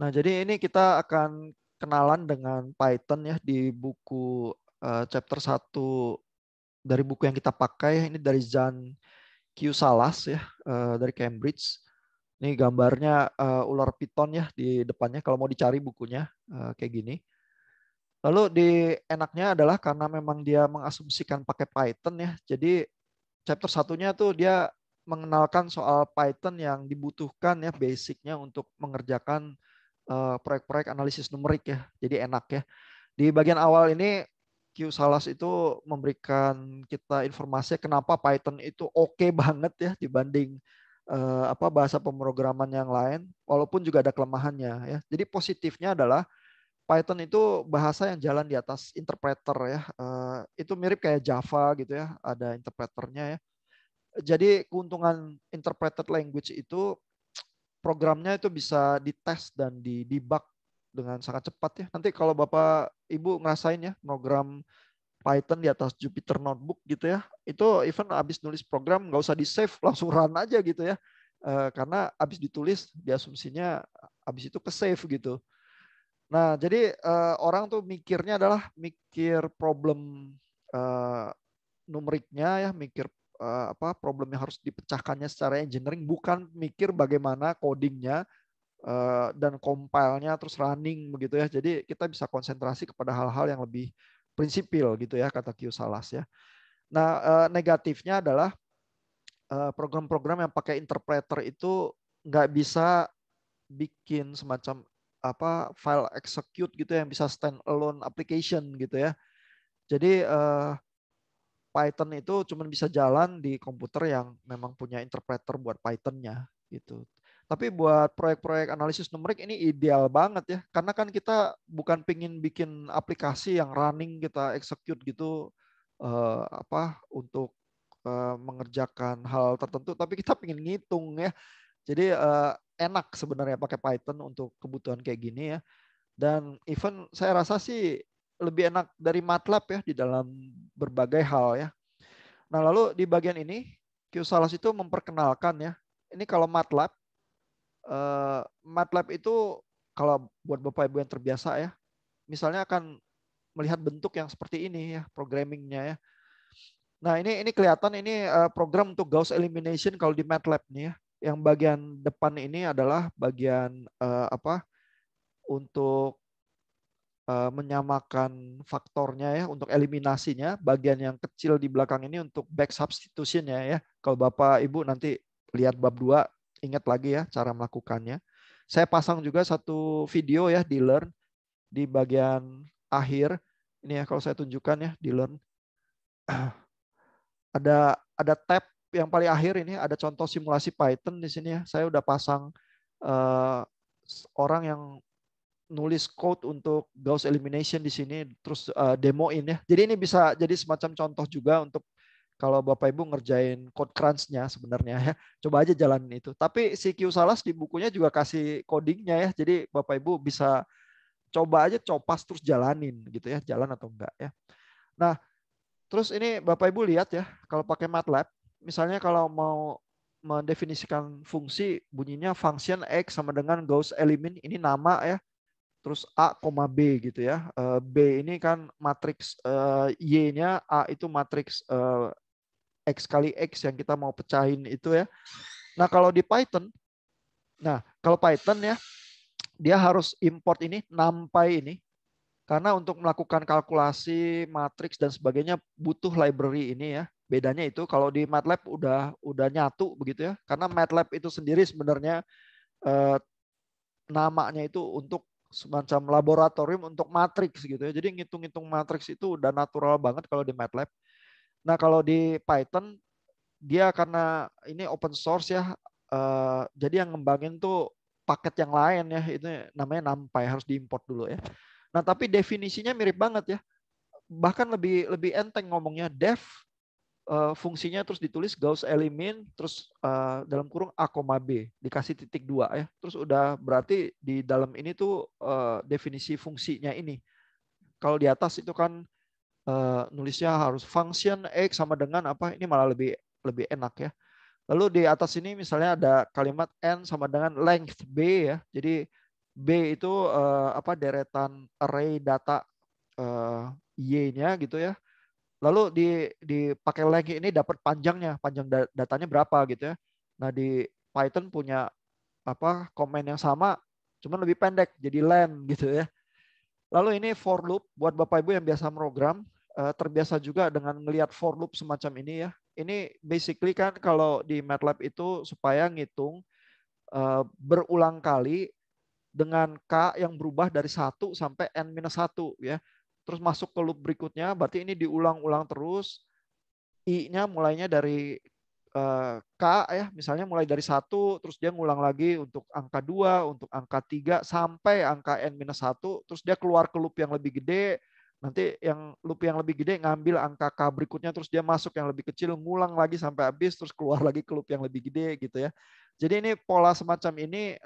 Nah, jadi ini kita akan kenalan dengan Python ya di buku chapter 1 dari buku yang kita pakai. Ini dari Jean Q. Salas ya, dari Cambridge. Ini gambarnya ular piton ya di depannya kalau mau dicari bukunya kayak gini. Lalu di enaknya adalah karena memang dia mengasumsikan pakai Python ya. Jadi chapter satunya tuh dia mengenalkan soal Python yang dibutuhkan ya basicnya untuk mengerjakan proyek-proyek analisis numerik ya. Jadi enak ya. Di bagian awal ini Q Salas itu memberikan kita informasi kenapa Python itu oke banget ya dibanding bahasa pemrograman yang lain, walaupun juga ada kelemahannya ya. Jadi positifnya adalah Python itu bahasa yang jalan di atas interpreter ya. Itu mirip kayak Java gitu ya, ada interpreternya ya. Jadi keuntungan interpreted language itu programnya itu bisa dites dan di debug dengan sangat cepat ya. Nanti kalau Bapak Ibu ngerasain ya program Python di atas Jupyter Notebook gitu ya, itu even habis nulis program nggak usah di save, langsung run aja gitu ya. Karena habis ditulis diasumsinya habis itu ke save gitu. Nah, jadi orang tuh mikirnya adalah mikir problem uh, numeriknya ya, mikir problem yang harus dipecahkannya secara engineering, bukan mikir bagaimana codingnya dan compile-nya terus running begitu ya. Jadi kita bisa konsentrasi kepada hal-hal yang lebih prinsipil gitu ya kata Q Salas ya. Nah, negatifnya adalah program-program yang pakai interpreter itu nggak bisa bikin semacam file execute gitu yang bisa stand alone application gitu ya. Jadi Python itu cuma bisa jalan di komputer yang memang punya interpreter buat Python-nya gitu. Tapi buat proyek-proyek analisis numerik ini ideal banget ya. Karena kan kita bukan pingin bikin aplikasi yang running kita execute gitu untuk mengerjakan hal tertentu, tapi kita pingin ngitung ya. Jadi enak sebenarnya pakai Python untuk kebutuhan kayak gini ya. Dan even saya rasa sih lebih enak dari MATLAB ya di dalam berbagai hal ya. Nah, lalu di bagian ini Q Salas itu memperkenalkan ya. Ini kalau MATLAB itu kalau buat Bapak Ibu yang terbiasa ya, misalnya akan melihat bentuk yang seperti ini ya, programmingnya ya. Nah, ini kelihatan ini program untuk Gauss elimination kalau di MATLAB nih ya. Yang bagian depan ini adalah bagian untuk menyamakan faktornya ya untuk eliminasinya. Bagian yang kecil di belakang ini untuk back substitution-nya ya. Kalau Bapak Ibu nanti lihat bab 2, ingat lagi ya cara melakukannya. Saya pasang juga satu video ya di Learn di bagian akhir. Ini ya kalau saya tunjukkan ya di Learn. Ada tab yang paling akhir ini ada contoh simulasi Python di sini ya. Saya udah pasang orang yang nulis code untuk Gauss elimination di sini terus demoin ya. Jadi ini bisa jadi semacam contoh juga untuk kalau Bapak Ibu ngerjain code crunch-nya sebenarnya ya. Coba aja jalanin itu. Tapi si Q Salas di bukunya juga kasih codingnya ya. Jadi Bapak Ibu bisa coba aja copas terus jalanin gitu ya, jalan atau enggak ya. Nah, terus ini Bapak Ibu lihat ya, kalau pakai MATLAB, misalnya kalau mau mendefinisikan fungsi bunyinya function X sama dengan Gauss elimin, ini nama ya, terus A, B gitu ya. B ini kan matriks Y-nya, A itu matriks X kali X yang kita mau pecahin itu ya. Nah kalau di Python, kalau Python ya, dia harus import ini, NumPy ini. Karena untuk melakukan kalkulasi, matriks dan sebagainya butuh library ini ya. Bedanya itu kalau di MATLAB udah nyatu begitu ya. Karena MATLAB itu sendiri sebenarnya namanya itu untuk semacam laboratorium untuk matriks gitu ya. Jadi ngitung-ngitung matriks itu udah natural banget kalau di MATLAB. Nah kalau di Python dia karena ini open source ya, jadi yang ngembangin tuh paket yang lain ya, itu namanya NumPy, harus diimport dulu ya. Nah tapi definisinya mirip banget ya, bahkan lebih lebih enteng ngomongnya. Def fungsinya terus ditulis Gauss elimin terus dalam kurung A, B dikasih titik 2 ya. Terus udah berarti di dalam ini tuh definisi fungsinya ini. Kalau di atas itu kan nulisnya harus function X sama dengan apa, ini malah lebih lebih enak ya. Lalu di atas ini misalnya ada kalimat N sama dengan length B ya. Jadi B itu deretan array data Y-nya gitu ya. Lalu dipakai length ini dapat panjang datanya berapa gitu ya. Nah di Python punya komen yang sama, cuman lebih pendek jadi len gitu ya. Lalu ini for loop buat Bapak Ibu yang biasa program, terbiasa juga dengan melihat for loop semacam ini ya. Ini basically kan kalau di MATLAB itu supaya ngitung berulang kali dengan K yang berubah dari 1 sampai N-1 ya. Terus masuk ke loop berikutnya, berarti ini diulang-ulang terus. I-nya mulainya dari K ya, misalnya mulai dari 1, terus dia ngulang lagi untuk angka 2, untuk angka 3, sampai angka N-1, terus dia keluar ke loop yang lebih gede, nanti yang loop yang lebih gede ngambil angka K berikutnya, terus dia masuk yang lebih kecil, ngulang lagi sampai habis, terus keluar lagi ke loop yang lebih gede gitu ya. Jadi ini pola semacam ini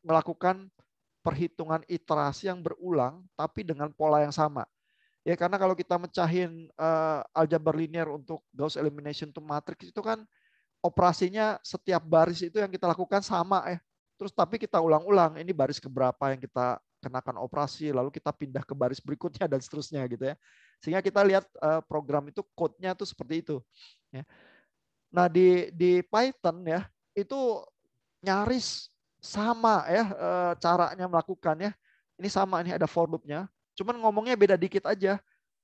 melakukan perhitungan iterasi yang berulang, tapi dengan pola yang sama. Ya karena kalau kita mecahin aljabar linear untuk Gauss elimination to matrix itu kan operasinya setiap baris itu yang kita lakukan sama ya. Terus tapi kita ulang-ulang ini baris keberapa yang kita kenakan operasi, lalu kita pindah ke baris berikutnya dan seterusnya gitu ya. Sehingga kita lihat program itu code-nya tuh seperti itu. Ya. Nah di Python ya itu nyaris sama ya caranya melakukannya. Ini sama, ini ada for loop-nya. Cuman ngomongnya beda dikit aja.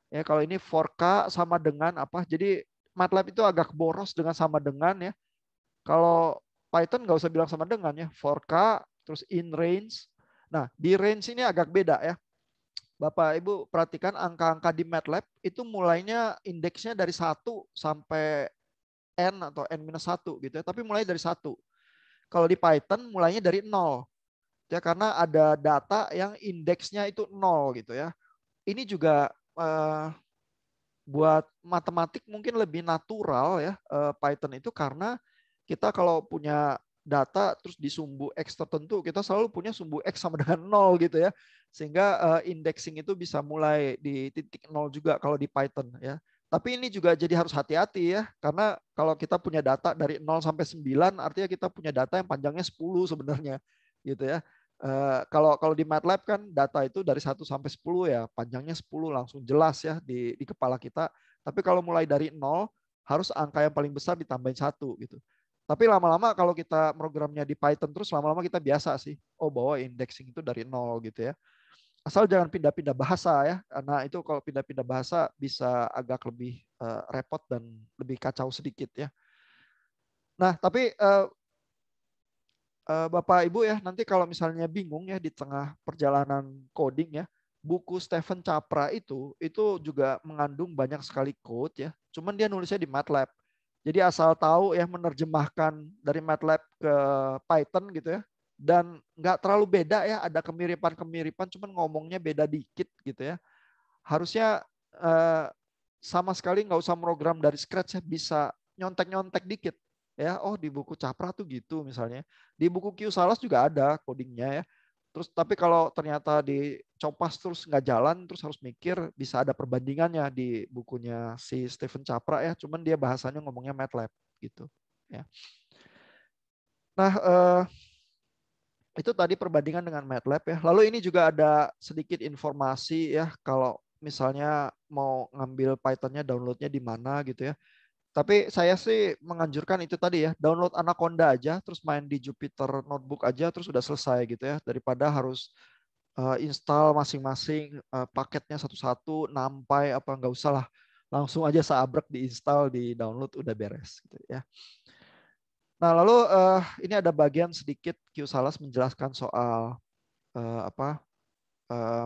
Ya kalau ini for K sama dengan apa? Jadi MATLAB itu agak boros dengan sama dengan ya. Kalau Python nggak usah bilang sama dengan ya. For K terus in range. Nah di range ini agak beda ya. Bapak Ibu perhatikan angka-angka di MATLAB itu mulainya indeksnya dari 1 sampai N atau N-1 gitu ya. Tapi mulai dari 1. Kalau di Python mulainya dari 0. Ya karena ada data yang indeksnya itu 0 gitu ya. Ini juga buat matematik mungkin lebih natural ya Python itu karena kita kalau punya data terus di sumbu X tertentu kita selalu punya sumbu X sama dengan 0 gitu ya. Sehingga indexing itu bisa mulai di titik 0 juga kalau di Python ya. Tapi ini juga jadi harus hati-hati ya karena kalau kita punya data dari 0 sampai 9 artinya kita punya data yang panjangnya 10 sebenarnya gitu ya. Kalau di MATLAB kan data itu dari 1 sampai 10 ya, panjangnya 10 langsung jelas ya di kepala kita. Tapi kalau mulai dari 0 harus angka yang paling besar ditambahin 1 gitu. Tapi lama-lama kalau kita programnya di Python terus lama-lama kita biasa sih. Oh bahwa indexing itu dari 0 gitu ya. Asal jangan pindah-pindah bahasa ya. Karena itu kalau pindah-pindah bahasa bisa agak lebih repot dan lebih kacau sedikit ya. Nah, tapi Bapak Ibu ya, nanti kalau misalnya bingung ya di tengah perjalanan coding ya, buku Stephen Capra itu juga mengandung banyak sekali code ya. Cuman dia nulisnya di MATLAB. Jadi asal tahu ya menerjemahkan dari MATLAB ke Python gitu ya. Dan nggak terlalu beda ya, ada kemiripan-kemiripan, cuman ngomongnya beda dikit gitu ya. Harusnya sama sekali nggak usah program dari scratch ya, bisa nyontek-nyontek dikit. Ya, oh di buku Capra tuh gitu misalnya. Di buku Q Salas juga ada codingnya ya. Terus tapi kalau ternyata dicopas terus nggak jalan, terus harus mikir bisa ada perbandingannya di bukunya si Stephen Capra ya. Cuman dia bahasanya ngomongnya MATLAB gitu. Ya. Nah itu tadi perbandingan dengan MATLAB ya. Lalu ini juga ada sedikit informasi ya kalau misalnya mau ngambil Python-nya downloadnya di mana gitu ya. Tapi saya sih menganjurkan itu tadi ya, download Anaconda aja, terus main di Jupyter Notebook aja, terus udah selesai gitu ya. Daripada harus install masing-masing paketnya satu-satu, nampai apa nggak usah lah. Langsung aja seabrek diinstal, di download udah beres gitu ya. Nah lalu ini ada bagian sedikit Q Salas menjelaskan soal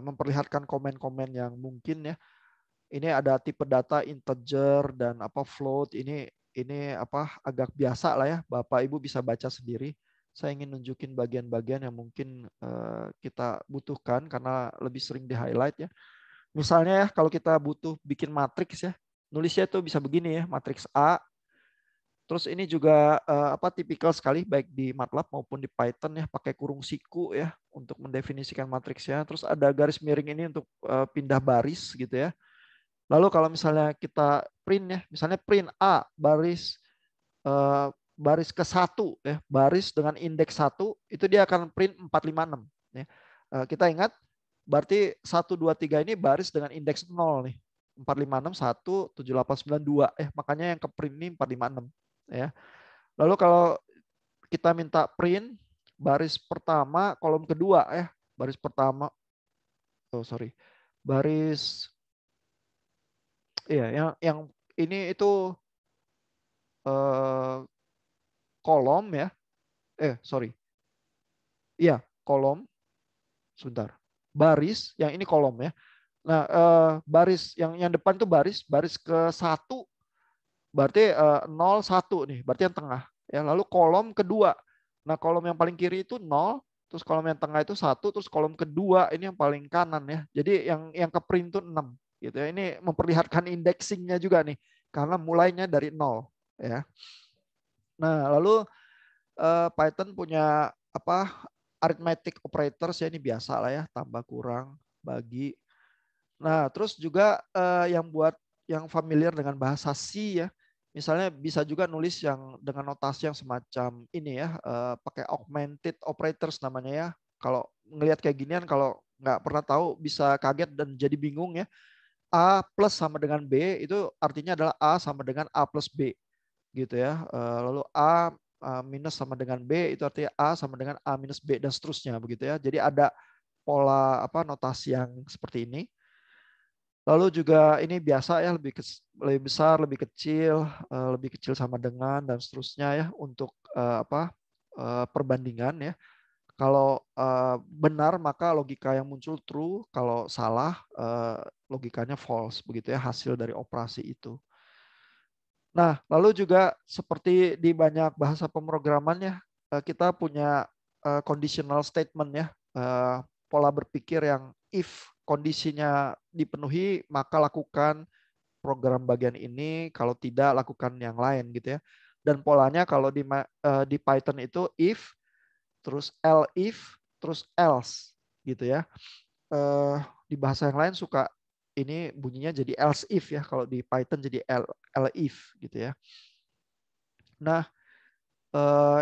memperlihatkan komen-komen yang mungkin ya. Ini ada tipe data integer dan float. Ini agak biasa lah ya. Bapak Ibu bisa baca sendiri. Saya ingin nunjukin bagian-bagian yang mungkin kita butuhkan karena lebih sering di highlight ya. Misalnya ya kalau kita butuh bikin matriks ya, nulisnya itu bisa begini ya, matriks A. Terus ini juga tipikal sekali baik di MATLAB maupun di Python ya, pakai kurung siku ya untuk mendefinisikan matriksnya. Terus ada garis miring ini untuk pindah baris gitu ya. Lalu kalau misalnya kita print ya, misalnya print A baris ke 1 ya, baris dengan indeks 1 itu dia akan print 456 ya. Kita ingat berarti 1, 2, 3 ini baris dengan indeks 0 nih. 456, 1, 7892. Makanya yang ke print ini 456. Ya. Lalu kalau kita minta print baris pertama, kolom kedua ya. Baris pertama. Baris yang ini itu kolom ya. Iya, kolom. Sebentar. Baris, yang ini kolom ya. Nah, baris yang depan itu baris ke 1 berarti 0 1 nih, berarti yang tengah ya. Lalu kolom kedua. Nah, kolom yang paling kiri itu 0, terus kolom yang tengah itu 1, terus kolom kedua ini yang paling kanan ya. Jadi yang ke print itu 6 gitu ya. Ini memperlihatkan indexingnya juga nih karena mulainya dari 0 ya. Nah, lalu Python punya apa? Arithmetic operators ya, ini biasa lah ya, tambah kurang, bagi. Nah, terus juga yang familiar dengan bahasa C ya, misalnya bisa juga nulis yang dengan notasi yang semacam ini ya, pakai augmented operators namanya ya. Kalau ngelihat kayak ginian, kalau nggak pernah tahu bisa kaget dan jadi bingung ya. A plus sama dengan B itu artinya adalah A sama dengan A plus B gitu ya. Lalu A minus sama dengan B itu artinya A sama dengan A minus B dan seterusnya begitu ya. Jadi ada pola notasi yang seperti ini. Lalu juga ini biasa ya, lebih besar, lebih kecil sama dengan dan seterusnya ya untuk perbandingan ya. Kalau benar maka logika yang muncul true, kalau salah logikanya false begitu ya, hasil dari operasi itu. Nah, lalu juga seperti di banyak bahasa pemrograman ya, kita punya conditional statement ya, pola berpikir yang if kondisinya dipenuhi maka lakukan program bagian ini, kalau tidak lakukan yang lain gitu ya. Dan polanya kalau di Python itu if, terus elif, terus else gitu ya. Di bahasa yang lain suka ini bunyinya jadi else if ya, kalau di Python jadi elif gitu ya. Nah,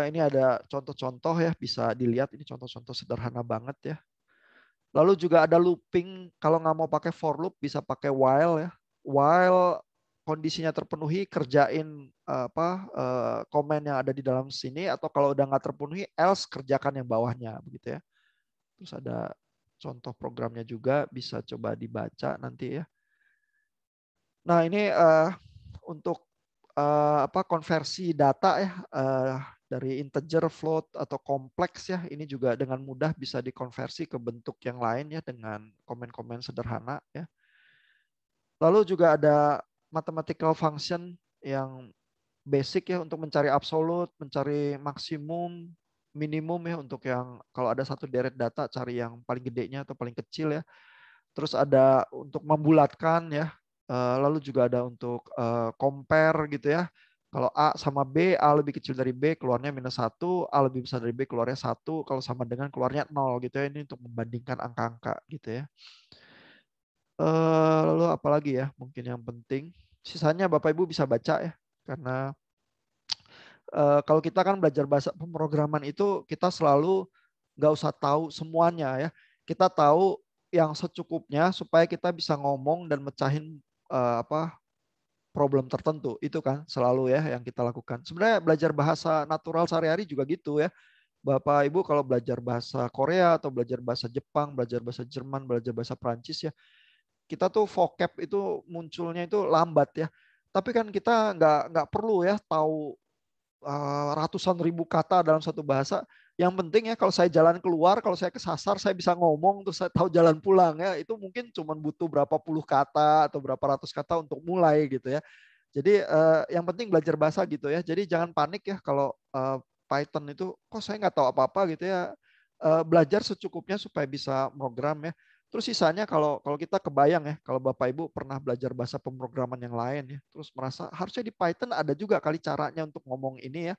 ini ada contoh-contoh ya, bisa dilihat ini contoh-contoh sederhana banget ya. Lalu juga ada looping, kalau nggak mau pakai for loop bisa pakai while ya. While kondisinya terpenuhi, kerjain komen yang ada di dalam sini, atau kalau udah nggak terpenuhi, else kerjakan yang bawahnya begitu ya. Terus ada contoh programnya juga, bisa coba dibaca nanti ya. Nah, ini untuk konversi data ya, dari integer, float atau kompleks ya, ini juga dengan mudah bisa dikonversi ke bentuk yang lain ya dengan komen-komen sederhana ya. Lalu juga ada mathematical function yang basic ya untuk mencari absolut, mencari maksimum, minimum ya, untuk yang kalau ada satu deret data cari yang paling gedenya atau paling kecil ya. Terus ada untuk membulatkan ya. Lalu juga ada untuk compare gitu ya. Kalau A sama B, A lebih kecil dari B keluarnya -1, A lebih besar dari B keluarnya 1, kalau sama dengan keluarnya 0 gitu ya. Ini untuk membandingkan angka-angka gitu ya. Lalu apalagi ya mungkin yang penting. Sisanya Bapak Ibu bisa baca ya. Karena kalau kita kan belajar bahasa pemrograman itu kita selalu nggak usah tahu semuanya ya. Kita tahu yang secukupnya supaya kita bisa ngomong dan mecahin problem tertentu. Itu kan selalu ya yang kita lakukan. Sebenarnya belajar bahasa natural sehari-hari juga gitu ya. Bapak Ibu kalau belajar bahasa Korea atau belajar bahasa Jepang, belajar bahasa Jerman, belajar bahasa Prancis ya, kita tuh vocab itu munculnya itu lambat ya. Tapi kan kita nggak perlu ya tahu ratusan ribu kata dalam satu bahasa. Yang penting ya kalau saya jalan keluar, kalau saya kesasar, saya bisa ngomong, terus saya tahu jalan pulang ya. Itu mungkin cuma butuh berapa puluh kata atau berapa ratus kata untuk mulai gitu ya. Jadi yang penting belajar bahasa gitu ya. Jadi jangan panik ya kalau Python itu kok saya nggak tahu apa-apa gitu ya. Belajar secukupnya supaya bisa program ya. Terus sisanya kalau kita kebayang ya, kalau Bapak Ibu pernah belajar bahasa pemrograman yang lain ya, terus merasa harusnya di Python ada juga kali caranya untuk ngomong ini ya.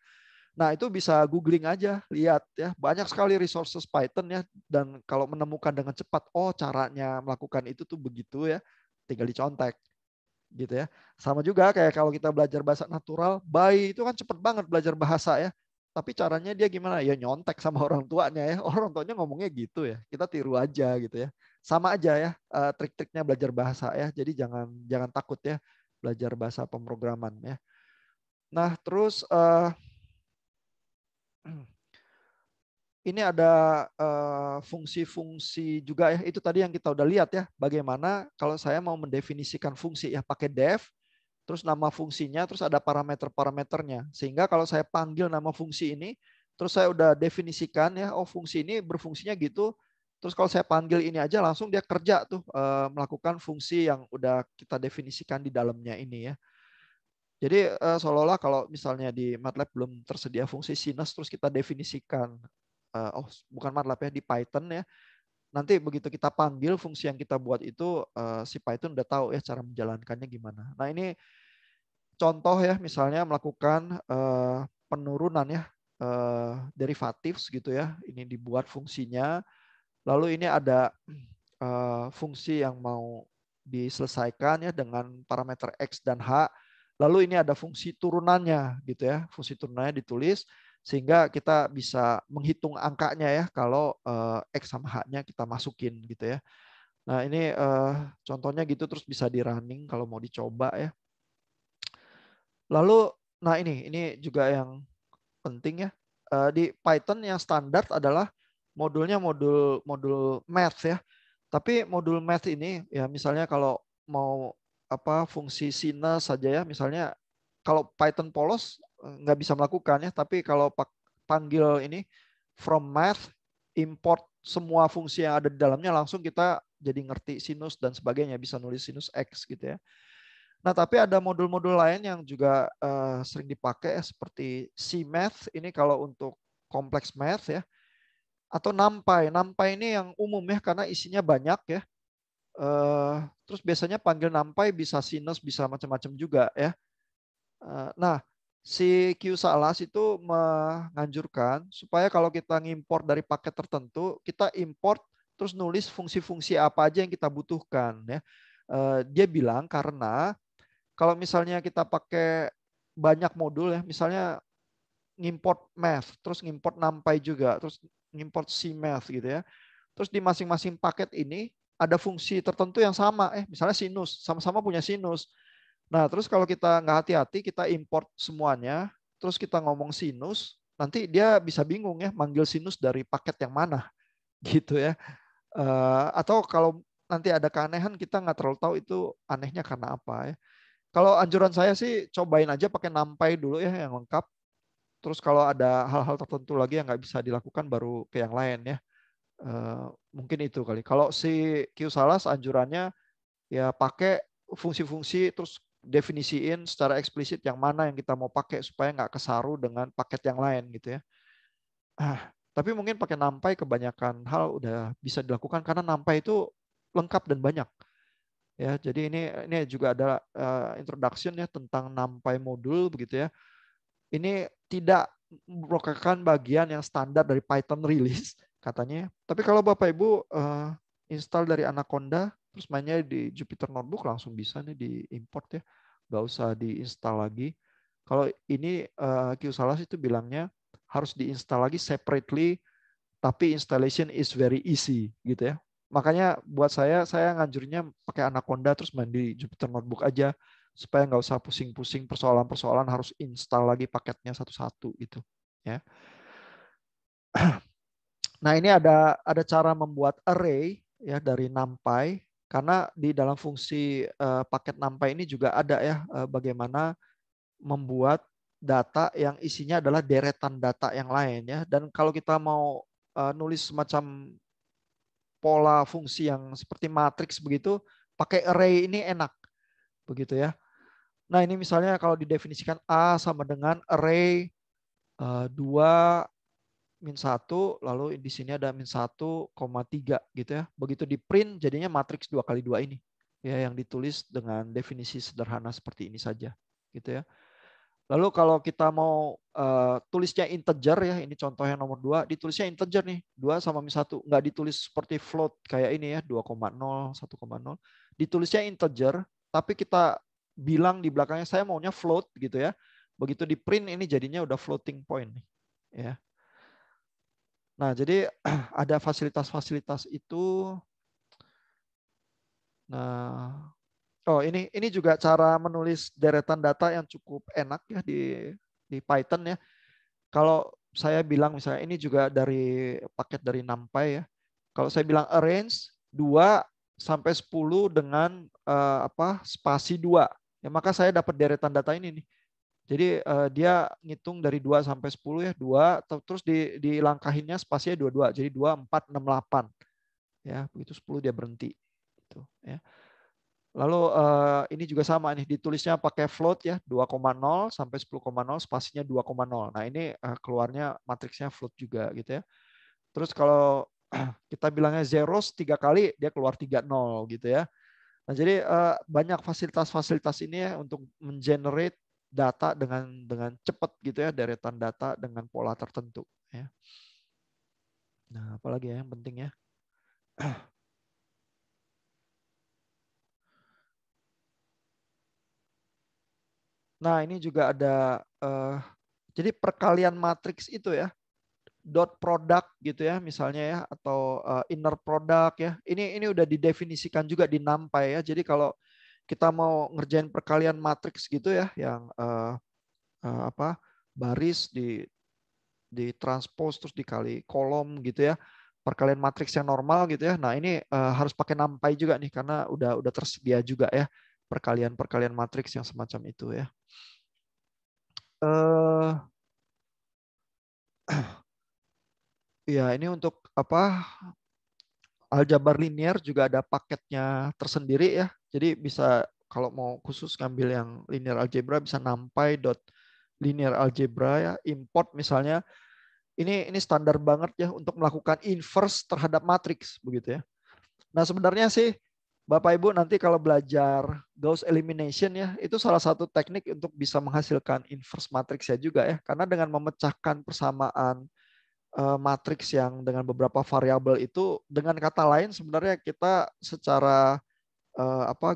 Nah, itu bisa googling aja, lihat ya. Banyak sekali resources Python ya, dan kalau menemukan dengan cepat, oh caranya melakukan itu tuh begitu ya, tinggal dicontek gitu ya. Sama juga kayak kalau kita belajar bahasa natural, by itu kan cepet banget belajar bahasa ya. tapi caranya dia gimana? Ya nyontek sama orang tuanya ya. Orang tuanya ngomongnya gitu ya. Kita tiru aja gitu ya. Sama aja ya trik-triknya belajar bahasa ya. Jadi jangan jangan takut ya belajar bahasa pemrograman ya. Nah, terus ini ada fungsi-fungsi juga ya. Itu tadi yang kita udah lihat ya. Bagaimana kalau saya mau mendefinisikan fungsi ya pakai def, terus nama fungsinya, terus ada parameter-parameternya. Sehingga kalau saya panggil nama fungsi ini, terus saya udah definisikan ya, oh fungsi ini berfungsinya gitu. Terus kalau saya panggil ini aja langsung dia kerja tuh melakukan fungsi yang udah kita definisikan di dalamnya ini ya. Jadi seolah-olah kalau misalnya di MATLAB belum tersedia fungsi sinus terus kita definisikan oh bukan MATLAB ya di Python ya. Nanti begitu kita panggil fungsi yang kita buat itu si Python udah tahu ya cara menjalankannya gimana. Nah, ini contoh ya misalnya melakukan penurunan ya derivatif gitu ya. Ini dibuat fungsinya. Lalu ini ada fungsi yang mau diselesaikan ya dengan parameter X dan H. Lalu ini ada fungsi turunannya gitu ya. Fungsi turunannya ditulis sehingga kita bisa menghitung angkanya ya kalau X sama H-nya kita masukin gitu ya. Nah, ini contohnya gitu terus bisa di running kalau mau dicoba ya. Lalu nah ini juga yang penting ya. Di Python yang standar adalah modulnya modul math ya. Tapi modul math ini ya misalnya kalau mau apa fungsi sinus saja ya misalnya kalau Python polos nggak bisa melakukan ya, tapi kalau panggil ini from math import semua fungsi yang ada di dalamnya langsung kita jadi ngerti sinus dan sebagainya, bisa nulis sinus X gitu ya. Nah, tapi ada modul-modul lain yang juga sering dipakai ya, seperti CMath ini kalau untuk kompleks math ya, atau NumPy. NumPy ini yang umum ya karena isinya banyak ya. Terus biasanya panggil NumPy bisa sinus, bisa macam-macam juga ya. Nah, si QSalas itu menganjurkan supaya kalau kita ngimport dari paket tertentu, kita import terus nulis fungsi-fungsi apa aja yang kita butuhkan ya. Dia bilang karena kalau misalnya kita pakai banyak modul ya, misalnya ngimport math, terus ngimport NumPy juga, terus ngimport CMath gitu ya. Terus di masing-masing paket ini ada fungsi tertentu yang sama, misalnya sinus, sama-sama punya sinus. Nah, terus kalau kita nggak hati-hati, kita import semuanya, terus kita ngomong sinus, nanti dia bisa bingung ya, manggil sinus dari paket yang mana, gitu ya. Atau kalau nanti ada keanehan, kita nggak terlalu tahu itu anehnya karena apa ya. Kalau anjuran saya sih cobain aja pakai NumPy dulu ya yang lengkap. Terus kalau ada hal-hal tertentu lagi yang nggak bisa dilakukan baru ke yang lain ya. Mungkin itu kali. Kalau si QSalas anjurannya ya pakai fungsi-fungsi terus definisiin secara eksplisit yang mana yang kita mau pakai supaya nggak kesaru dengan paket yang lain gitu ya. Tapi mungkin pakai NumPy kebanyakan hal udah bisa dilakukan karena NumPy itu lengkap dan banyak. Ya, jadi ini juga ada introduction ya tentang NumPy modul begitu ya. Ini tidak merupakan bagian yang standar dari Python release katanya. Tapi kalau Bapak Ibu install dari Anaconda terus mainnya di Jupyter Notebook langsung bisa nih diimport ya. Nggak usah diinstal lagi. Kalau ini QSalas itu bilangnya harus diinstal lagi separately tapi installation is very easy gitu ya. Makanya buat saya nganjurnya pakai Anaconda terus main di Jupyter Notebook aja supaya nggak usah pusing-pusing persoalan-persoalan harus install lagi paketnya satu-satu gitu ya. Nah, ini ada cara membuat array ya dari NumPy karena di dalam fungsi paket NumPy ini juga ada ya bagaimana membuat data yang isinya adalah deretan data yang lain ya. Dan kalau kita mau nulis semacam pola fungsi yang seperti matriks begitu, pakai array ini enak begitu ya. Nah, ini misalnya kalau didefinisikan A sama dengan array 2 min 1, lalu di sini ada min 1,3 gitu ya. Begitu di print jadinya matriks 2 kali 2 ini. Ya, yang ditulis dengan definisi sederhana seperti ini saja gitu ya. Lalu kalau kita mau tulisnya integer ya, ini contoh yang nomor 2, ditulisnya integer nih, 2 sama min 1. Nggak ditulis seperti float kayak ini ya, 2,0, 1,0. Ditulisnya integer, tapi kita bilang di belakangnya saya maunya float gitu ya. Begitu di print ini jadinya udah floating point nih. ya. Nah, jadi ada fasilitas-fasilitas itu. Nah, oh ini juga cara menulis deretan data yang cukup enak ya di Python ya. Kalau saya bilang misalnya ini juga dari paket dari NumPy ya. Kalau saya bilang arrange 2 sampai 10 dengan spasi 2, ya maka saya dapat deretan data ini nih. Jadi dia ngitung dari 2 sampai 10 ya, 2 terus dilangkahinnya spasinya 22. Jadi 2 4 6 8. Ya, begitu 10 dia berhenti gitu ya. Lalu ini juga sama nih, ditulisnya pakai float ya, 2,0 sampai 10,0, spasinya 2,0. Nah, ini keluarnya matriksnya float juga gitu ya. Terus kalau kita bilangnya zeros 3 kali, dia keluar 3,0 gitu ya. Nah, jadi banyak fasilitas-fasilitas ini ya untuk mengenerate data dengan cepat gitu ya, deretan data dengan pola tertentu ya. Nah, apalagi ya yang penting ya. Nah, ini juga ada jadi perkalian matriks itu ya, dot product gitu ya misalnya ya, atau inner product ya. Ini udah didefinisikan juga di NumPy ya. Jadi kalau kita mau ngerjain perkalian matriks gitu ya, yang baris di transpose terus dikali kolom gitu ya, perkalian matriks yang normal gitu ya. Nah, ini harus pakai NumPy juga nih karena udah tersedia juga ya perkalian matriks yang semacam itu ya. Ya, ini untuk aljabar linear juga ada paketnya tersendiri ya. Jadi bisa kalau mau khusus ngambil yang linear algebra bisa numpy.linear algebra ya, import misalnya. Ini standar banget ya untuk melakukan inverse terhadap matriks begitu ya. Nah, sebenarnya sih Bapak Ibu nanti kalau belajar Gauss elimination ya, itu salah satu teknik untuk bisa menghasilkan inverse matriks ya juga ya. Karena dengan memecahkan persamaan matriks yang dengan beberapa variabel itu, dengan kata lain sebenarnya kita secara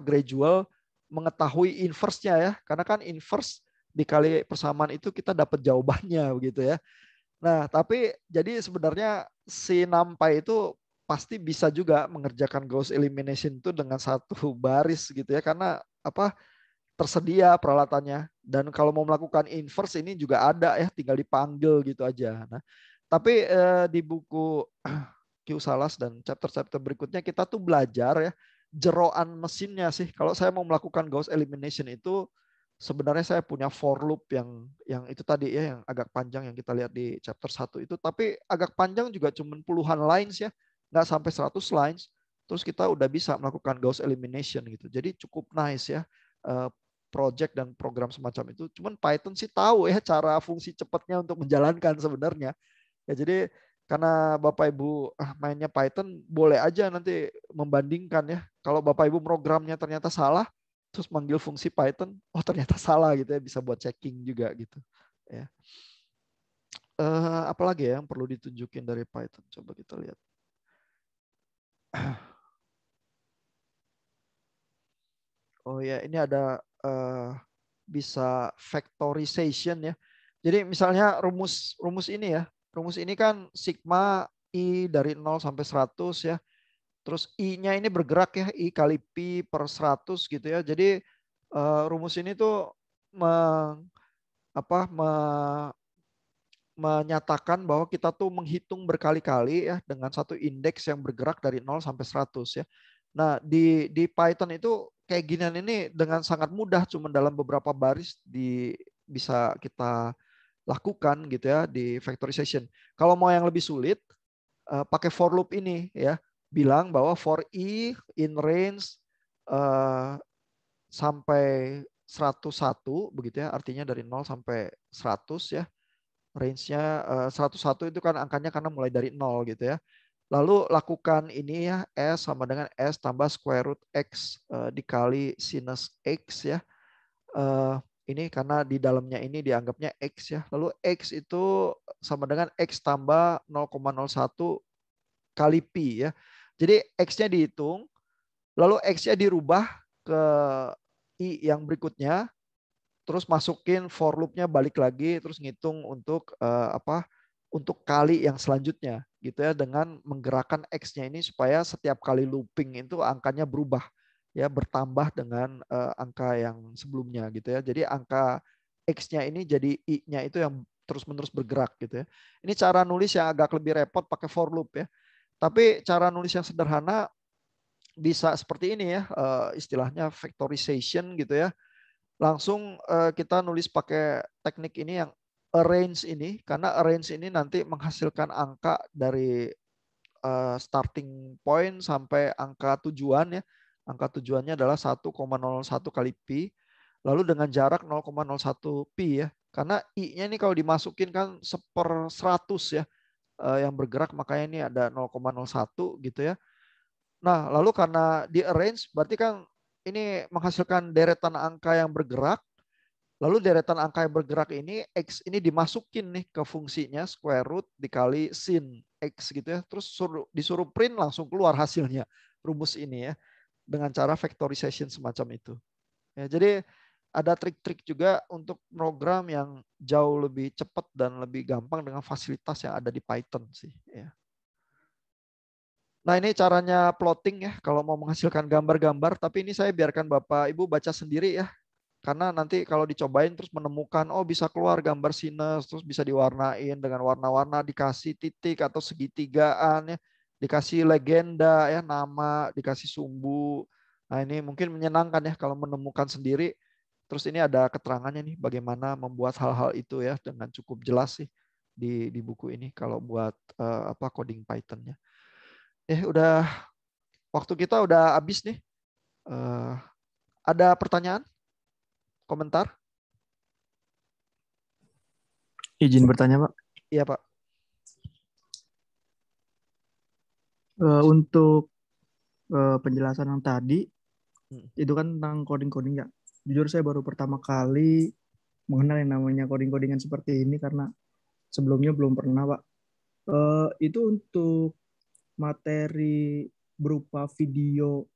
gradual mengetahui inverse-nya ya, karena kan inverse dikali persamaan itu kita dapat jawabannya begitu ya. Nah, tapi jadi sebenarnya si NumPy itu pasti bisa juga mengerjakan Gauss elimination itu dengan satu baris gitu ya, karena tersedia peralatannya, dan kalau mau melakukan inverse ini juga ada ya, tinggal dipanggil gitu aja. Nah, tapi di buku Q-Salas dan chapter-chapter berikutnya kita tuh belajar ya jeroan mesinnya sih. Kalau saya mau melakukan Gauss elimination itu sebenarnya saya punya for loop yang itu tadi ya, yang agak panjang yang kita lihat di chapter 1 itu, tapi agak panjang juga cuman puluhan lines ya, nggak sampai 100 lines. Terus kita udah bisa melakukan Gauss elimination gitu. Jadi cukup nice ya project dan program semacam itu. Cuman Python sih tahu ya cara fungsi cepatnya untuk menjalankan sebenarnya. Ya, jadi karena Bapak Ibu mainnya Python, boleh aja nanti membandingkan ya. Kalau Bapak Ibu programnya ternyata salah, terus manggil fungsi Python, oh ternyata salah gitu ya, bisa buat checking juga gitu. Ya. Apalagi ya yang perlu ditunjukin dari Python? Coba kita lihat. Oh ya, ini ada bisa factorization ya. Jadi misalnya rumus ini ya. Rumus ini kan sigma I dari 0 sampai 100 ya. Terus I-nya ini bergerak ya, I kali Pi per 100 gitu ya. Jadi rumus ini tuh menyatakan bahwa kita tuh menghitung berkali-kali ya dengan satu indeks yang bergerak dari 0 sampai 100 ya. Nah, di Python itu kayak ginian ini dengan sangat mudah, cuma dalam beberapa baris bisa kita lakukan gitu ya di factorization. Kalau mau yang lebih sulit, pakai for loop ini ya. Bilang bahwa for I in range sampai 101 begitu ya, artinya dari 0 sampai 100 ya. Range-nya 101 itu kan angkanya karena mulai dari 0 gitu ya. Lalu lakukan ini ya, S sama dengan S tambah square root X dikali sinus X ya. Ini karena di dalamnya ini dianggapnya X ya. Lalu X itu sama dengan X tambah 0,01 kali Pi ya. Jadi X-nya dihitung, lalu X-nya dirubah ke I yang berikutnya, terus masukin for loop-nya balik lagi, terus ngitung untuk untuk kali yang selanjutnya gitu ya, dengan menggerakkan X-nya ini supaya setiap kali looping itu angkanya berubah ya, bertambah dengan angka yang sebelumnya gitu ya. Jadi angka X-nya ini jadi I-nya itu yang terus-menerus bergerak gitu ya. Ini cara nulis yang agak lebih repot pakai for loop ya. Tapi cara nulis yang sederhana bisa seperti ini ya, istilahnya factorization gitu ya. Langsung kita nulis pakai teknik ini yang arrange ini, karena arrange ini nanti menghasilkan angka dari starting point sampai angka tujuan ya. Angka tujuannya adalah 1,01 kali pi, lalu dengan jarak 0,01 pi ya. Karena I-nya ini kalau dimasukin kan 1/100 ya, yang bergerak, makanya ini ada 0,01 gitu ya. Nah, lalu karena di arrange berarti kan ini menghasilkan deretan angka yang bergerak. Lalu deretan angka yang bergerak ini X ini dimasukin nih ke fungsinya square root dikali sin X gitu ya. Terus disuruh print langsung keluar hasilnya rumus ini ya, dengan cara factorization semacam itu. Ya, jadi ada trik-trik juga untuk program yang jauh lebih cepat dan lebih gampang dengan fasilitas yang ada di Python sih. Ya. Nah, ini caranya plotting ya kalau mau menghasilkan gambar-gambar, tapi ini saya biarkan Bapak Ibu baca sendiri ya. Karena nanti kalau dicobain terus menemukan, oh bisa keluar gambar sinus, terus bisa diwarnain dengan warna-warna, dikasih titik atau segitigaan ya, dikasih legenda ya, nama, dikasih sumbu. Nah, ini mungkin menyenangkan ya kalau menemukan sendiri. Terus ini ada keterangannya nih bagaimana membuat hal-hal itu ya dengan cukup jelas sih di buku ini kalau buat coding Python-nya. Udah waktu kita udah habis nih. Ada pertanyaan? Komentar? Izin bertanya, Pak. Iya, Pak. Untuk penjelasan yang tadi, itu kan tentang coding-coding ya. Jujur saya baru pertama kali mengenal yang namanya coding-codingan seperti ini karena sebelumnya belum pernah, Pak. Itu untuk materi berupa video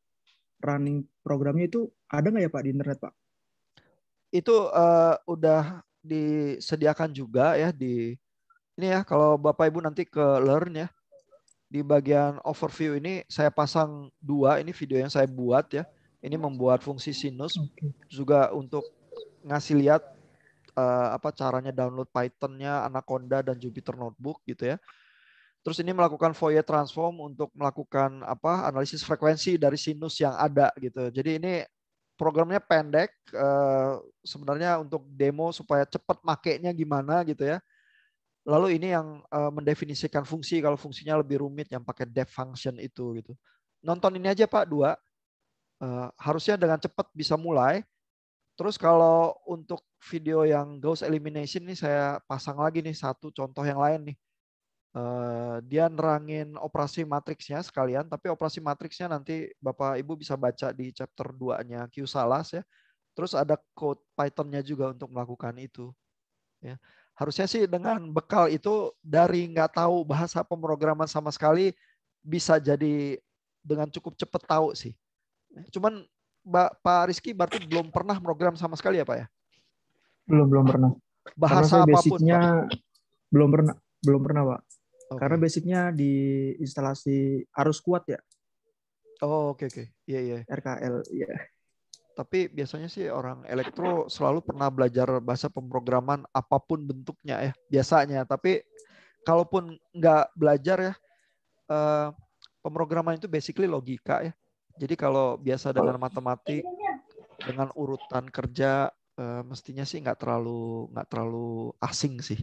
running programnya itu ada nggak ya Pak di internet, Pak? Itu udah disediakan juga ya di ini ya, kalau Bapak Ibu nanti ke Learn ya, di bagian overview ini saya pasang 2 ini video yang saya buat ya. Ini membuat fungsi sinus Oke. juga untuk ngasih lihat apa caranya download Python-nya, Anaconda dan Jupyter Notebook gitu ya. Terus ini melakukan Fourier transform untuk melakukan apa analisis frekuensi dari sinus yang ada gitu. Jadi ini programnya pendek, sebenarnya untuk demo supaya cepat makainya gimana gitu ya. Lalu ini yang mendefinisikan fungsi kalau fungsinya lebih rumit yang pakai def function itu gitu. Nonton ini aja Pak 2, harusnya dengan cepat bisa mulai. Terus kalau untuk video yang Gauss elimination ini saya pasang lagi nih satu contoh yang lain nih. Dia nerangin operasi matriksnya sekalian, tapi operasi matriksnya nanti Bapak Ibu bisa baca di chapter 2-nya Q-Salas ya. Terus ada code Python-nya juga untuk melakukan itu. Ya. Harusnya sih dengan bekal itu dari nggak tahu bahasa pemrograman sama sekali bisa jadi dengan cukup cepat tahu sih. Cuman Pak Rizky berarti belum pernah program sama sekali ya Pak ya? Belum pernah. Karena Bahasa saya apapun Pak? basicnya belum pernah Pak. Karena Oke. basicnya di instalasi arus kuat ya, Oh, oke. Iya, iya. RKL ya. Tapi biasanya sih orang elektro selalu pernah belajar bahasa pemrograman apapun bentuknya ya, biasanya. Tapi kalaupun nggak belajar ya, eh, pemrograman itu basically logika ya. Jadi kalau biasa dengan matematik, dengan urutan kerja, mestinya sih nggak terlalu asing sih.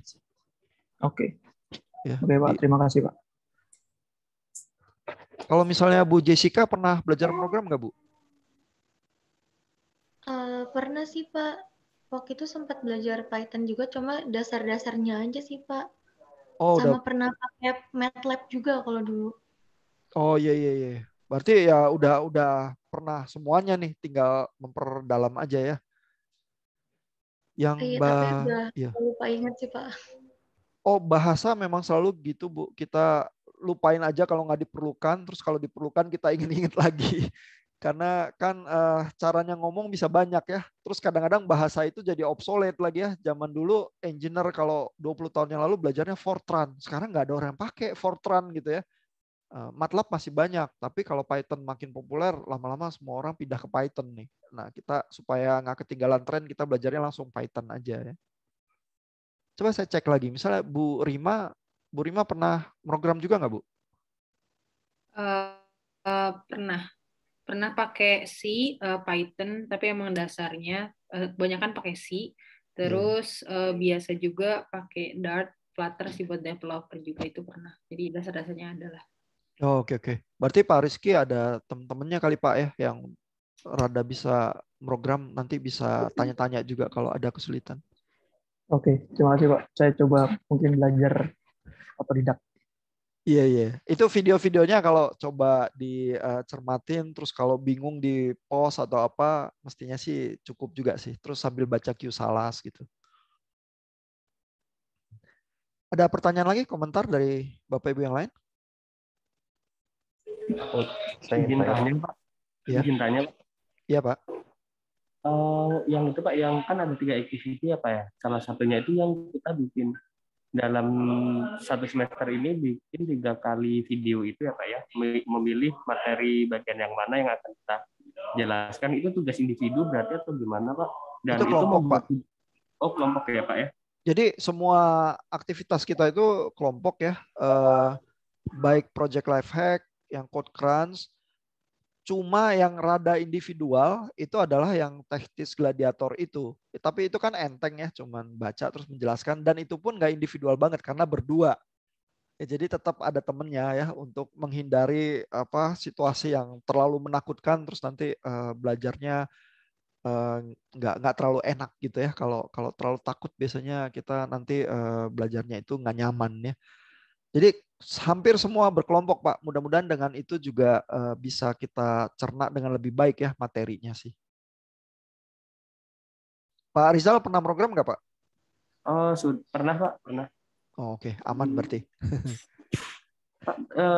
Oke. Ya. Oke Pak, terima kasih Pak. Kalau misalnya Bu Jessica pernah belajar program nggak Bu? Pernah sih Pak. Waktu itu sempat belajar Python juga, cuma dasar-dasarnya aja sih Pak. Oh udah. Sama pernah pakai MATLAB juga kalau dulu. Oh iya. Berarti ya udah pernah semuanya nih, tinggal memperdalam aja ya. Yang Iya, tapi udah ya. lupa ingat sih Pak. Oh, bahasa memang selalu gitu, Bu. Kita lupain aja kalau nggak diperlukan, terus kalau diperlukan kita ingin ingat lagi. Karena kan caranya ngomong bisa banyak ya. Terus kadang-kadang bahasa itu jadi obsolete lagi ya. Zaman dulu engineer kalau 20 tahun yang lalu belajarnya Fortran. Sekarang nggak ada orang yang pakai Fortran gitu ya. MATLAB masih banyak, tapi kalau Python makin populer, lama-lama semua orang pindah ke Python nih. Nah, kita supaya nggak ketinggalan tren, kita belajarnya langsung Python aja ya. Coba saya cek lagi, misalnya Bu Rima pernah program juga nggak Bu? Pernah pakai C, Python, tapi emang dasarnya kebanyakan pakai C. Terus biasa juga pakai Dart, Flutter sih buat developer juga itu pernah. Jadi dasar-dasarnya adalah. Oh, oke. Berarti Pak Rizky ada teman-temannya kali Pak ya yang rada bisa program, nanti bisa tanya-tanya juga kalau ada kesulitan. Oke, terima kasih Pak. Saya coba mungkin belajar otodidak. Iya. Itu video-videonya kalau coba dicermatin, terus kalau bingung di pause atau apa, mestinya sih cukup juga sih. Terus sambil baca Q Salas gitu. Ada pertanyaan lagi, komentar dari Bapak Ibu yang lain? Oh, saya ingin tanya, Pak. Ya. Izin tanya, Pak. Iya, Pak. Yang itu, Pak, yang kan ada 3 activity ya, Pak ya. Salah satunya itu yang kita bikin dalam 1 semester ini bikin 3 kali video itu ya, Pak ya. Memilih materi bagian yang mana yang akan kita jelaskan. Itu tugas individu berarti atau gimana, Pak? Dan itu kelompok, Pak. Oh, kelompok ya, Pak ya. Jadi semua aktivitas kita itu kelompok ya. Baik project life hack, yang code crunch, cuma yang rada individual itu adalah yang teknis gladiator itu. Tapi itu kan enteng ya, cuman baca terus menjelaskan, dan itu pun nggak individual banget karena berdua. Jadi tetap ada temennya ya untuk menghindari situasi yang terlalu menakutkan, terus nanti belajarnya nggak terlalu enak gitu ya. Kalau terlalu takut biasanya kita nanti belajarnya itu nggak nyaman ya. Jadi hampir semua berkelompok Pak. Mudah-mudahan dengan itu juga bisa kita cerna dengan lebih baik ya materinya sih. Pak Rizal pernah program nggak Pak? Oh, pernah Pak, pernah. Oh, oke. Aman berarti. Pak,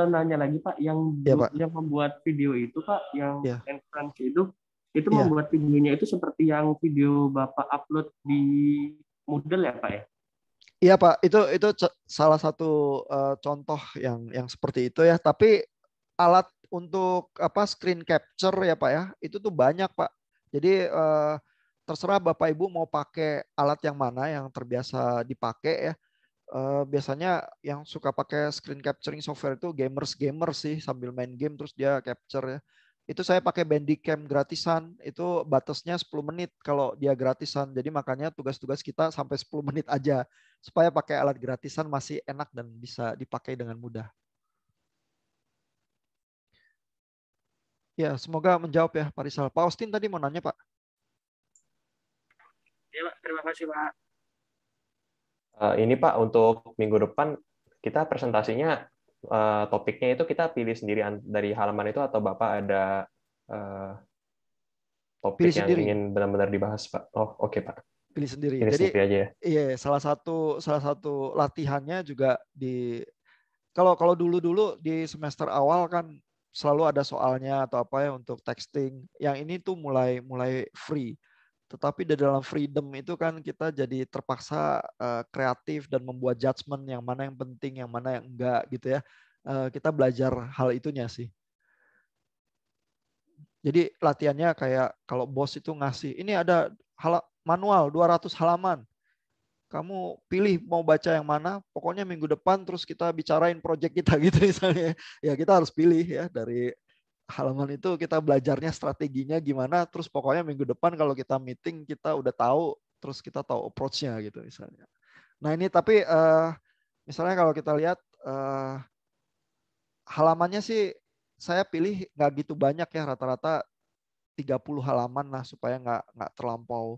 nanya lagi Pak, yang Pak. yang membuat video itu Pak, yang entrance itu ya. Membuat videonya itu seperti yang video Bapak upload di Moodle ya Pak ya? Iya Pak, itu salah satu contoh yang seperti itu ya. Tapi alat untuk screen capture ya Pak ya, itu tuh banyak Pak. Jadi terserah Bapak Ibu mau pakai alat yang mana yang terbiasa dipakai ya. Biasanya yang suka pakai screen capturing software itu gamers sih, sambil main game terus dia capture ya. Itu saya pakai Bandicam gratisan, itu batasnya 10 menit kalau dia gratisan. Jadi makanya tugas-tugas kita sampai 10 menit aja supaya pakai alat gratisan masih enak dan bisa dipakai dengan mudah. Ya, semoga menjawab ya Pak Rizal. Pak Austin tadi mau nanya Pak. Ya Pak, terima kasih Pak. Ini Pak, untuk minggu depan kita presentasinya topiknya itu kita pilih sendiri dari halaman itu atau Bapak ada topik yang ingin benar-benar dibahas Pak? Oh, oke Pak. Pilih sendiri. Pilih Jadi sendiri aja ya. Iya, salah satu latihannya juga kalau dulu di semester awal kan selalu ada soalnya atau apa ya untuk texting. Yang ini tuh mulai free. Tetapi di dalam freedom itu kan kita jadi terpaksa kreatif dan membuat judgement yang mana yang penting, yang mana yang enggak gitu ya. Kita belajar hal itunya sih. Jadi latihannya kayak kalau bos itu ngasih, ini ada manual 200 halaman. Kamu pilih mau baca yang mana, pokoknya minggu depan terus kita bicarain project kita gitu misalnya. Ya kita harus pilih ya dari halaman itu, kita belajarnya strateginya gimana, terus pokoknya minggu depan kalau kita meeting kita udah tahu, terus kita tahu approach-nya gitu misalnya. Nah ini tapi misalnya kalau kita lihat halamannya sih saya pilih nggak gitu banyak ya, rata-rata 30 halaman lah supaya nggak terlampau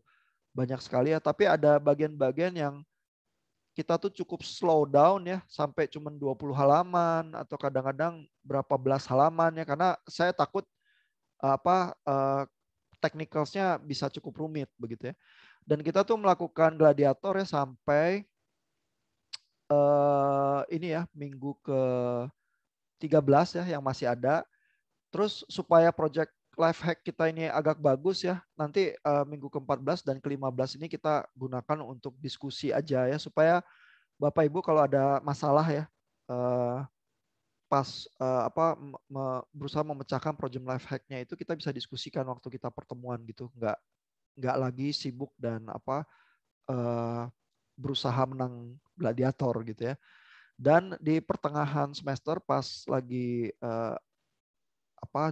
banyak sekali ya. Tapi ada bagian-bagian yang kita tuh cukup slow down ya sampai cuma 20 halaman atau kadang-kadang berapa belas halaman ya, karena saya takut technicals-nya bisa cukup rumit begitu ya. Dan kita tuh melakukan gladiator ya sampai ini ya minggu ke 13 ya yang masih ada. Terus supaya project life hack kita ini agak bagus ya. Nanti minggu ke-14 dan ke-15 ini kita gunakan untuk diskusi aja ya, supaya Bapak Ibu kalau ada masalah ya pas berusaha memecahkan problem life hack-nya itu, kita bisa diskusikan waktu kita pertemuan gitu. Nggak lagi sibuk dan berusaha menang gladiator gitu ya. Dan di pertengahan semester pas lagi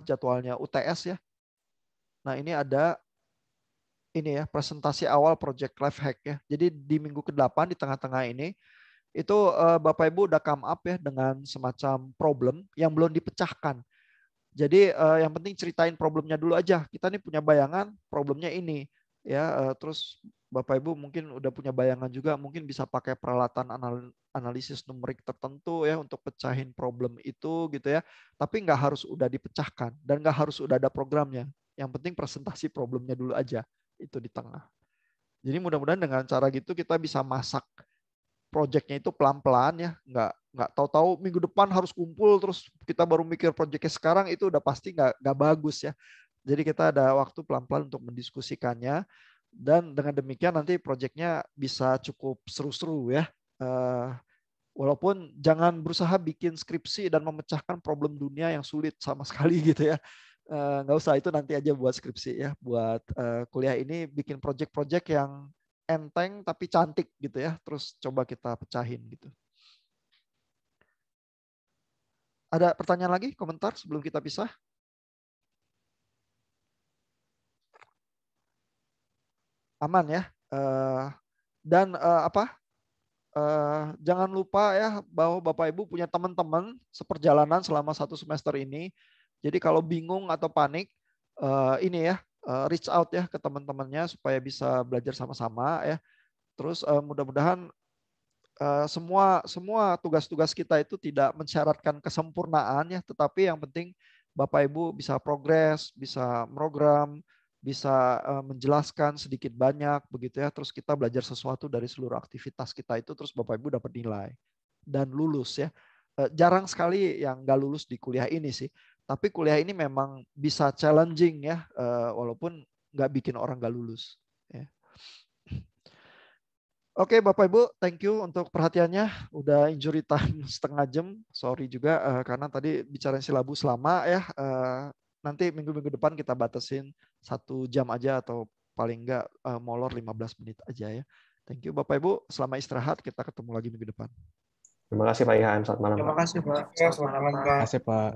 jadwalnya UTS ya. Nah, ini ada ini ya, presentasi awal project life hack ya. Jadi di minggu ke-8 di tengah-tengah ini itu Bapak Ibu udah come up ya dengan semacam problem yang belum dipecahkan. Jadi yang penting ceritain problemnya dulu aja. Kita nih punya bayangan problemnya ini ya. Terus Bapak Ibu mungkin udah punya bayangan juga, mungkin bisa pakai peralatan analisis numerik tertentu ya untuk pecahin problem itu gitu ya. Tapi nggak harus udah dipecahkan dan nggak harus udah ada programnya. Yang penting presentasi problemnya dulu aja itu di tengah. Jadi mudah-mudahan dengan cara gitu kita bisa masak projectnya itu pelan-pelan ya, nggak tahu-tahu minggu depan harus kumpul terus kita baru mikir projectnya sekarang, itu udah pasti nggak bagus ya. Jadi kita ada waktu pelan-pelan untuk mendiskusikannya, dan dengan demikian nanti projectnya bisa cukup seru-seru ya. Walaupun jangan berusaha bikin skripsi dan memecahkan problem dunia yang sulit sama sekali gitu ya. Nggak usah, itu nanti aja buat skripsi ya. Buat kuliah ini bikin project-project yang enteng tapi cantik gitu ya. Terus coba kita pecahin gitu. Ada pertanyaan lagi, komentar sebelum kita pisah? Aman ya. Dan jangan lupa ya bahwa Bapak Ibu punya teman-teman seperjalanan selama 1 semester ini. Jadi kalau bingung atau panik, ini ya, reach out ya ke teman-temannya supaya bisa belajar sama-sama ya. Terus mudah-mudahan semua tugas-tugas kita itu tidak mensyaratkan kesempurnaan ya, tetapi yang penting Bapak Ibu bisa progres, bisa program, bisa menjelaskan sedikit banyak begitu ya. Terus kita belajar sesuatu dari seluruh aktivitas kita itu, terus Bapak Ibu dapat nilai dan lulus ya. Jarang sekali yang nggak lulus di kuliah ini sih. Tapi kuliah ini memang bisa challenging ya, walaupun nggak bikin orang nggak lulus. Ya. Oke Bapak Ibu, thank you untuk perhatiannya. Udah injury time setengah jam. Sorry juga karena tadi bicara silabus lama ya. Nanti minggu-minggu depan kita batasin 1 jam aja atau paling enggak molor 15 menit aja ya. Thank you Bapak Ibu. Selamat istirahat. Kita ketemu lagi minggu depan. Terima kasih Pak Ihan. Selamat malam. Terima kasih Pak. Selamat malam Pak. Terima kasih Pak.